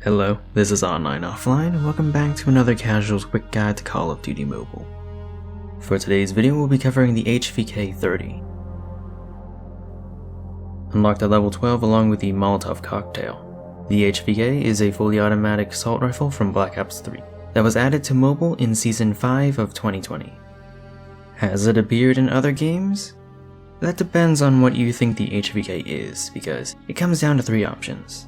Hello, this is AnlineOffline, and welcome back to another casual quick guide to Call of Duty Mobile. For today's video, we'll be covering the HVK-30. Unlocked at level 12 along with the Molotov cocktail. The HVK is a fully automatic assault rifle from Black Ops 3 that was added to mobile in Season 5 of 2020. Has it appeared in other games? That depends on what you think the HVK is, because it comes down to three options.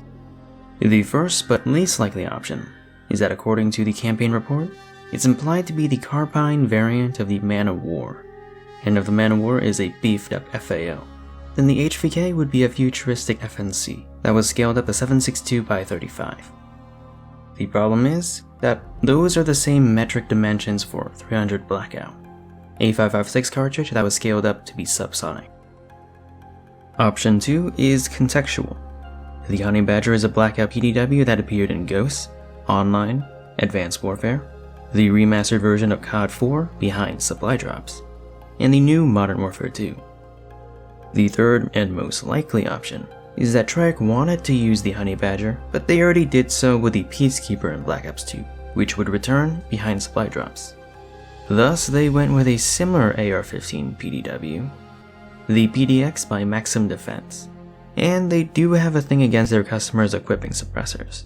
The first but least likely option is that according to the campaign report, it's implied to be the carbine variant of the Man of War, and if the Man of War is a beefed up FAO, then the HVK would be a Futuristic FNC that was scaled up to 7.62x35. The problem is that those are the same metric dimensions for 300 Blackout, a 5.56 cartridge that was scaled up to be subsonic. Option 2 is contextual. The Honey Badger is a Blackout PDW that appeared in Ghosts, Online, Advanced Warfare, the remastered version of COD 4 behind supply drops, and the new Modern Warfare 2. The third and most likely option is that Treyarch wanted to use the Honey Badger, but they already did so with the Peacekeeper in Black Ops 2, which would return behind supply drops. Thus, they went with a similar AR-15 PDW, the PDX by Maxim Defense, and they do have a thing against their customers equipping suppressors.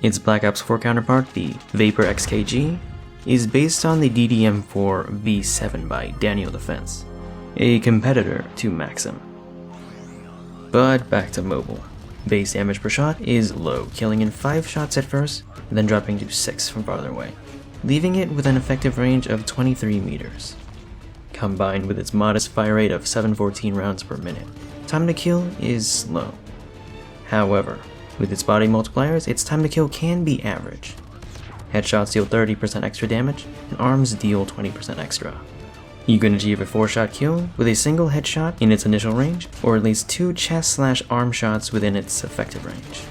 Its Black Ops 4 counterpart, the VAPR-XKG, is based on the DDM4 V7 by Daniel Defense, a competitor to Maxim. But back to mobile. Base damage per shot is low, killing in 5 shots at first, then dropping to 6 from farther away, leaving it with an effective range of 23 meters. Combined with its modest fire rate of 714 rounds per minute, time to kill is slow. However, with its body multipliers, its time to kill can be average. Headshots deal 30% extra damage, and arms deal 20% extra. You can achieve a 4-shot kill with a single headshot in its initial range, or at least 2 chest/arm shots within its effective range.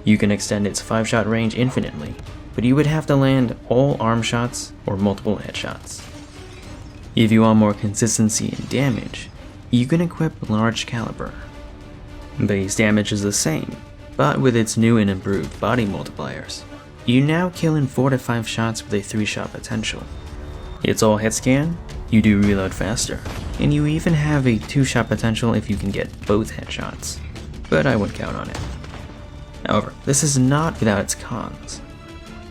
You can extend its 5-shot range infinitely, but you would have to land all arm shots or multiple headshots. If you want more consistency in damage, you can equip large caliber. Base damage is the same, but with its new and improved body multipliers, you now kill in 4 to 5 shots with a 3-shot potential. It's all hit scan, you do reload faster, and you even have a 2-shot potential if you can get both headshots, but I wouldn't count on it. However, this is not without its cons.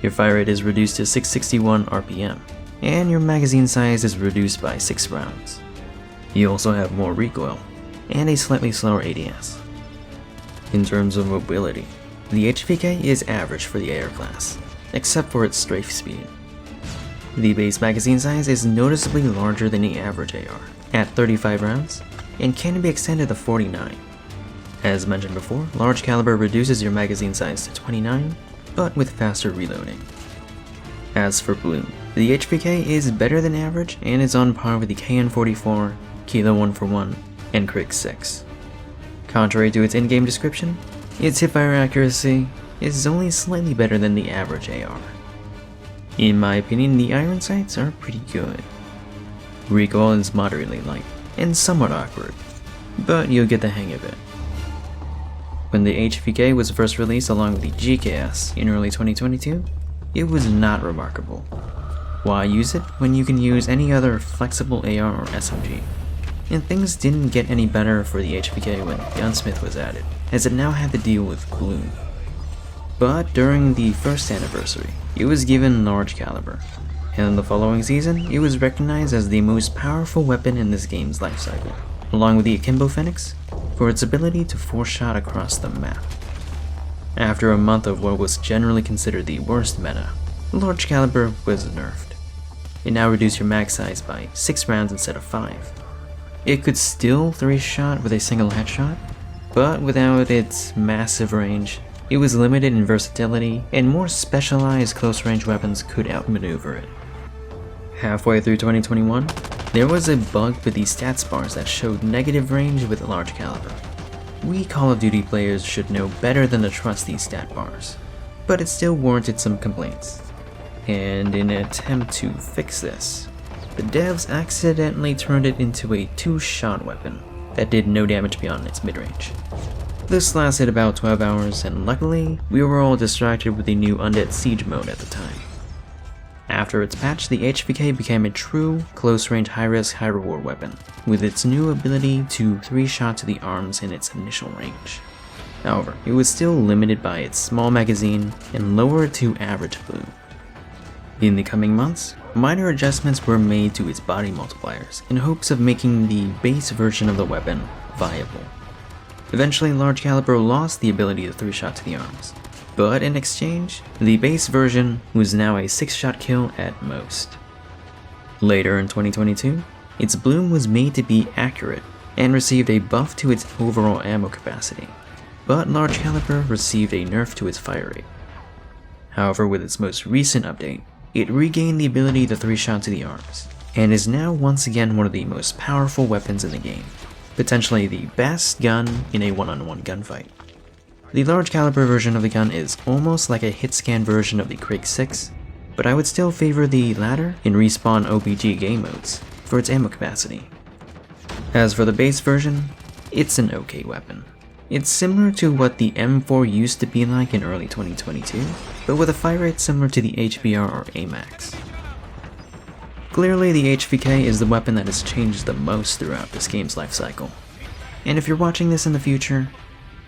Your fire rate is reduced to 661 RPM, and your magazine size is reduced by 6 rounds. You also have more recoil, and a slightly slower ADS. In terms of mobility, the HVK is average for the AR class, except for its strafe speed. The base magazine size is noticeably larger than the average AR, at 35 rounds, and can be extended to 49. As mentioned before, large caliber reduces your magazine size to 29, but with faster reloading. As for bloom, the HVK is better than average and is on par with the KN-44, Kilo 141, and Krig 6. Contrary to its in-game description, its hipfire accuracy is only slightly better than the average AR. In my opinion, the iron sights are pretty good. Recoil is moderately light and somewhat awkward, but you'll get the hang of it. When the HVK was first released along with the GKS in early 2022, it was not remarkable. Why use it when you can use any other flexible AR or SMG? And things didn't get any better for the HVK when Gunsmith was added, as it now had to deal with gloom. But during the first anniversary, it was given large caliber, and in the following season, it was recognized as the most powerful weapon in this game's lifecycle, along with the Akimbo Phoenix, for its ability to 4-shot across the map. After a month of what was generally considered the worst meta, large caliber was nerfed. It now reduced your mag size by 6 rounds instead of 5. It could still 3-shot with a single headshot, but without its massive range, it was limited in versatility, and more specialized close-range weapons could outmaneuver it. Halfway through 2021, there was a bug with the stats bars that showed negative range with large caliber. We Call of Duty players should know better than to trust these stat bars, but it still warranted some complaints. And in an attempt to fix this, the devs accidentally turned it into a 2-shot weapon that did no damage beyond its mid-range. This lasted about 12 hours, and luckily, we were all distracted with the new Undead Siege mode at the time. After its patch, the HVK became a true, close-range, high-risk, high-reward weapon, with its new ability to 3-shot to the arms in its initial range. However, it was still limited by its small magazine and lowered to average bloom. In the coming months, minor adjustments were made to its body multipliers in hopes of making the base version of the weapon viable. Eventually, large caliber lost the ability to 3-shot to the arms, but in exchange, the base version was now a 6-shot kill at most. Later in 2022, its bloom was made to be accurate and received a buff to its overall ammo capacity, but large caliber received a nerf to its fire rate. However, with its most recent update, it regained the ability to 3-shot to the arms, and is now once again one of the most powerful weapons in the game, potentially the best gun in a one-on-one gunfight. The large caliber version of the gun is almost like a hit scan version of the Krig 6, but I would still favor the latter in respawn OPG game modes for its ammo capacity. As for the base version, it's an okay weapon. It's similar to what the M4 used to be like in early 2022, but with a fire rate similar to the HBR or AMAX. Clearly, the HVK is the weapon that has changed the most throughout this game's life cycle, and if you're watching this in the future,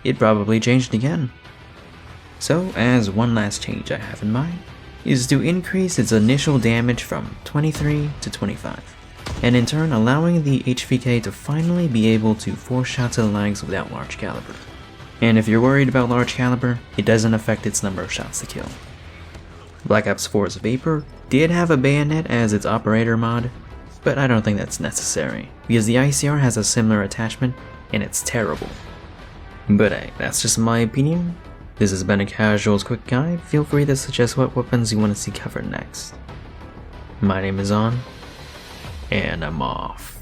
it probably changed again. So, as one last change I have in mind, is to increase its initial damage from 23 to 25, and in turn allowing the HVK to finally be able to 4-shot to the legs without large caliber. And if you're worried about large caliber, it doesn't affect its number of shots to kill. Black Ops 4's VAPR did have a bayonet as its operator mod, but I don't think that's necessary, because the ICR has a similar attachment, and it's terrible. But hey, that's just my opinion. This has been a Casual's Quick Guide. Feel free to suggest what weapons you want to see covered next. My name is On, and I'm off.